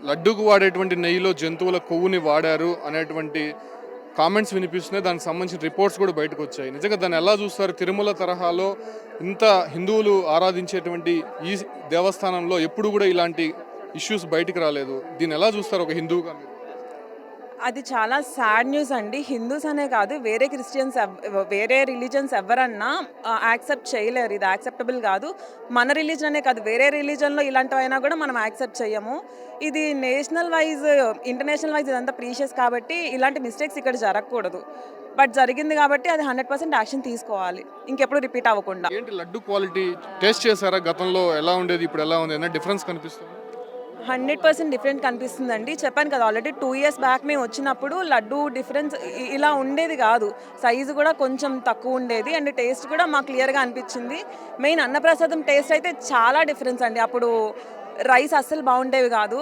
లడ్డూకు వాడేటువంటి నెయ్యిలో జంతువుల కొవ్వుని వాడారు అనేటువంటి కామెంట్స్ వినిపిస్తున్నాయి. దానికి సంబంధించిన రిపోర్ట్స్ కూడా బయటకు వచ్చాయి. నిజంగా దాన్ని ఎలా చూస్తారు? తిరుమల తరహాలో ఇంత హిందువులు ఆరాధించేటువంటి ఈ దేవస్థానంలో ఎప్పుడు కూడా ఇలాంటి ఇష్యూస్ బయటికి రాలేదు. దీన్ని ఎలా చూస్తారు ఒక హిందువుగా మీరు? అది చాలా సాడ్ న్యూస్ అండి. హిందూస్ అనే కాదు, వేరే క్రిస్టియన్స్ వేరే రిలీజియన్స్ ఎవరన్నా యాక్సెప్ట్ చేయలేరు. ఇది యాక్సెప్టబుల్ కాదు. మన రిలీజన్ అనే కాదు, వేరే రిలీజన్‌లో ఇలాంటివైనా కూడా మనం యాక్సెప్ట్ చెయ్యము. ఇది నేషనల్ వైస్, ఇంటర్నేషనల్ వైస్ ఇదంతా ప్రీషియస్ కాబట్టి ఇలాంటి మిస్టేక్స్ ఇక్కడ జరగకూడదు. బట్ జరిగింది కాబట్టి అది 100% యాక్షన్ తీసుకోవాలి. ఇంకెప్పుడు రిపీట్ అవ్వకుండా. ఏంటి లడ్డు క్వాలిటీ టేస్ట్ చేశారా? గతంలో ఎలా ఉండేది? ఇప్పుడు ఎలా ఉంది? ఏమైనా డిఫరెన్స్ కనిపిస్తుందా? 100% డిఫరెంట్ కనిపిస్తుందండి. చెప్పాను కదా, ఆల్రెడీ 2 ఇయర్స్ బ్యాక్ మేము వచ్చినప్పుడు లడ్డూ డిఫరెన్స్ ఇలా ఉండేది కాదు. సైజు కూడా కొంచెం తక్కువ ఉండేది అండ్ టేస్ట్ కూడా మాకు క్లియర్‌గా అనిపించింది. మెయిన్ అన్నప్రసాదం టేస్ట్ అయితే చాలా డిఫరెన్స్ అండి. అప్పుడు రైస్ అస్సలు బాగుండేవి కాదు.